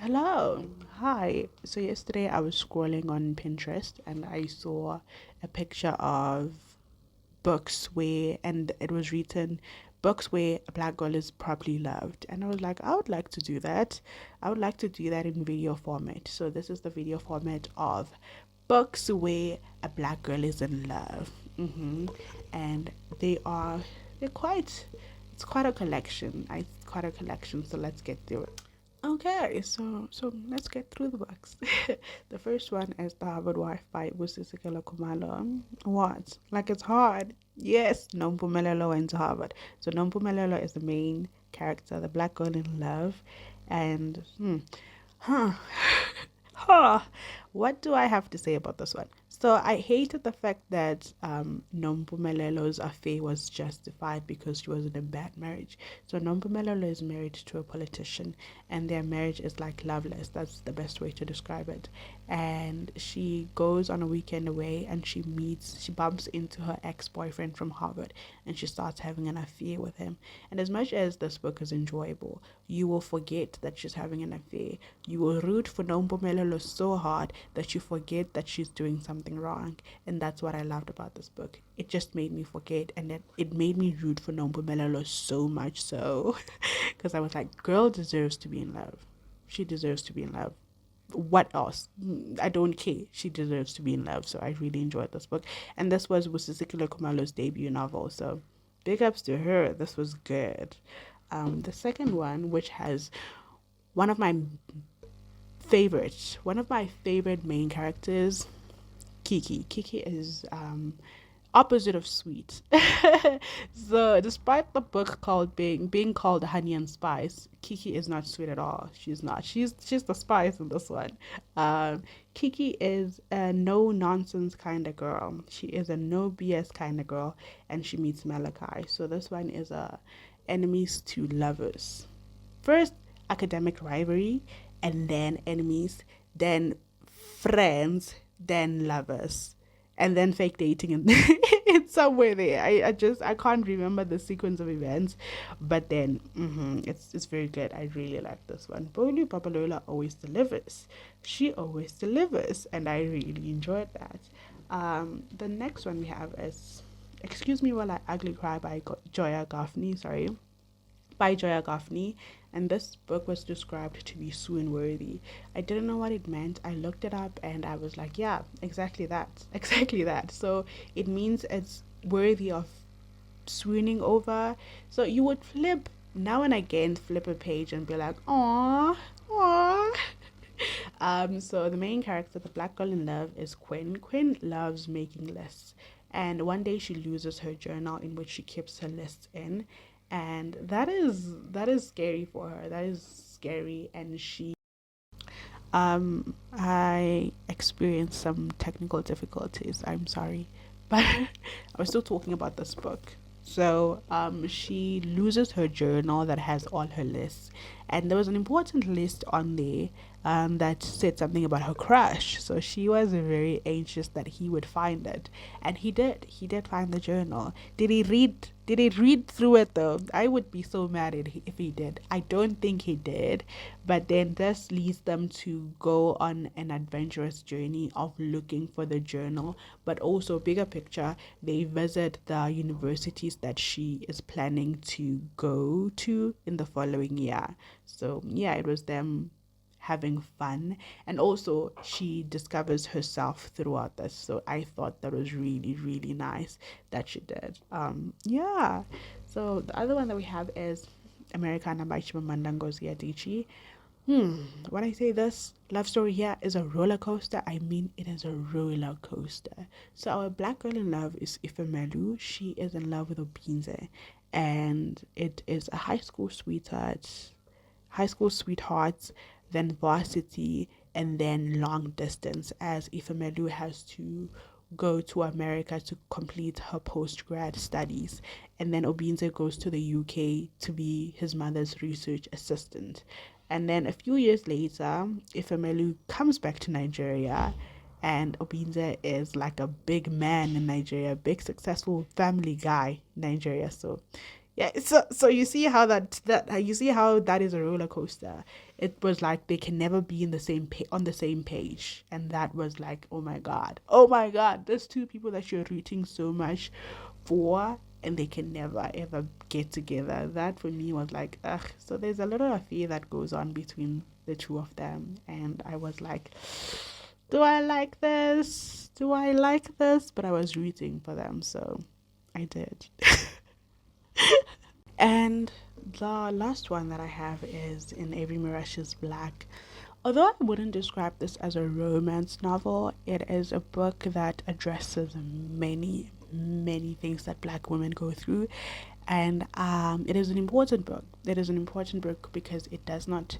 Hello. Hi. So yesterday I was scrolling on Pinterest and I saw a picture of books where and it was written books where a black girl is properly loved. And I was like, I would like to do that. I would like to do that in video format. So this is the video format of books where a black girl is in love. And they are they're quite it's quite a collection. It's quite a collection, so let's get through it. Okay, so let's get through the books. The first one is The Harvard Wife by Busisekile Khumalo. What? Like it's hard. Yes, Nompumelelo went to Harvard. So Nompumelelo is the main character, the black girl in love, and huh, huh. What do I have to say about this one? So I hated the fact that Nompumelo's affair was justified because she was in a bad marriage. So Nompumelelo is married to a politician, and their marriage is like loveless. That's the best way to describe it. And she goes on a weekend away, and she bumps into her ex-boyfriend from Harvard, and she starts having an affair with him. And as much as this book is enjoyable, you will forget that she's having an affair. You will root for Nompumelelo so hard that you forget that she's doing something wrong. And that's what I loved about this book. It just made me forget, and it made me root for Nompumelelo so much so because I was like, girl deserves to be in love. She deserves to be in love. What else? I don't care. She deserves to be in love. So I really enjoyed this book. And this was Busisekile Khumalo's debut novel. So big ups to her. This was good. The second one, which has one of my one of my favorite main characters, Kiki. Kiki is opposite of sweet. So despite the book called being called Honey and Spice, Kiki is not sweet at all. She's not. She's the spice in this one. Kiki is a no nonsense kind of girl. She is a no BS kind of girl, and she meets Malachi. So this one is enemies to lovers. First, academic rivalry, and then enemies, then friends, then lovers, and then fake dating, and it's somewhere there. I can't remember the sequence of events, but then it's very good. I really like this one. Bolu Babalola always delivers. She always delivers, and I really enjoyed that. The next one we have is Excuse Me While I Ugly Cry by Joya Goffney. Sorry, by Joya Goffney, and this book was described to be swoon worthy. I didn't know what it meant. I looked it up and I was like, yeah, exactly that. Exactly that. So it means it's worthy of swooning over. So you would now and again flip a page and be like, "Aw, aw." So the main character, the black girl in love, is Quinn. Quinn loves making lists, and one day she loses her journal in which she keeps her lists in, and that is scary for her. That is scary, and I experienced some technical difficulties. I'm sorry, but I was still talking about this book. So she loses her journal that has all her lists, and there was an important list on there that said something about her crush. So she was very anxious that he would find it, and he did. He did find the journal. Did he read? Did he read through it though? I would be so mad if he did. I don't think he did, but then this leads them to go on an adventurous journey of looking for the journal, but also bigger picture, they visit the universities that she is planning to go to in the following year. So yeah, it was them having fun, and also she discovers herself throughout this. So I thought that was really really nice that she did. Yeah. So the other one that we have is Americanah by Chimamanda Ngozi Adichie. When I say this love story here is a roller coaster, I mean it is a roller coaster. So our black girl in love is Ifemelu. She is in love with Obinze, and it is a high school sweethearts, then varsity, and then long distance, as Ifemelu has to go to America to complete her post grad studies, and then Obinze goes to the UK to be his mother's research assistant. And then a few years later, Ifemelu comes back to Nigeria, and Obinze is like a big man in Nigeria, big successful family guy in Nigeria. So Yeah, so you see how you see how that is a roller coaster. It was like they can never be in the on the same page, and that was like, oh my god, there's two people that you're rooting so much for, and they can never ever get together. That for me was like, ugh. So there's a little affair that goes on between the two of them, and I was like, do I like this? Do I like this? But I was rooting for them, so I did. And the last one that I have is In Every Mirage is Black. Although I wouldn't describe this as a romance novel, it is a book that addresses many, many things that black women go through. And it is an important book. It is an important book because it does not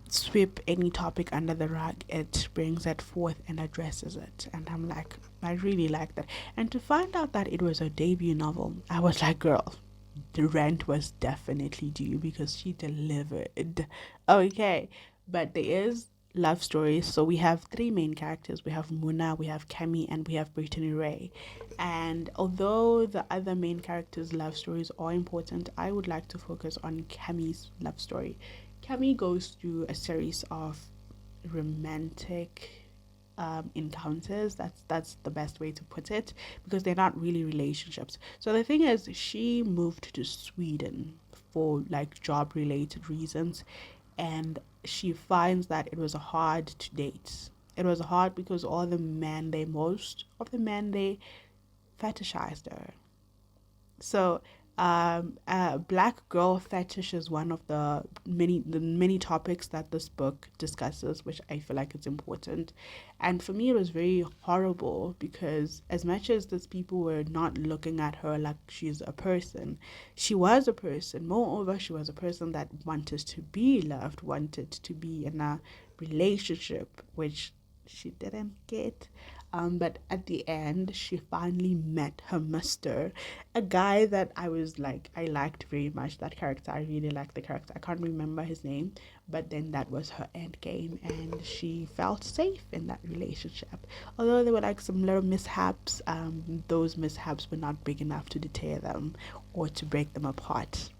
sweep any topic under the rug. It brings it forth and addresses it. And I'm like, I really like that. And to find out that it was a debut novel, I was like, girl, the rent was definitely due because she delivered. Okay, but there is love stories. So we have three main characters. We have Muna, we have Kemi, and we have Brittany Ray. And although the other main characters' love stories are important, I would like to focus on Kemi's love story. Kemi goes through a series of romantic encounters. That's the best way to put it, because they're not really relationships. So the thing is, she moved to Sweden for like job related reasons, and she finds that it was hard to date. It was hard because most of the men they fetishized her. So, black girl fetish is one of the many topics that this book discusses, which I feel like it's important. And for me, it was very horrible because as much as these people were not looking at her like she's a person, she was a person. Moreover, she was a person that wanted to be loved, wanted to be in a relationship, which she didn't get. But at the end, she finally met her mister, a guy that I was like, I liked very much that character. I really liked the character. I can't remember his name, but then that was her end game, and she felt safe in that relationship. Although there were like some little mishaps, those mishaps were not big enough to deter them or to break them apart.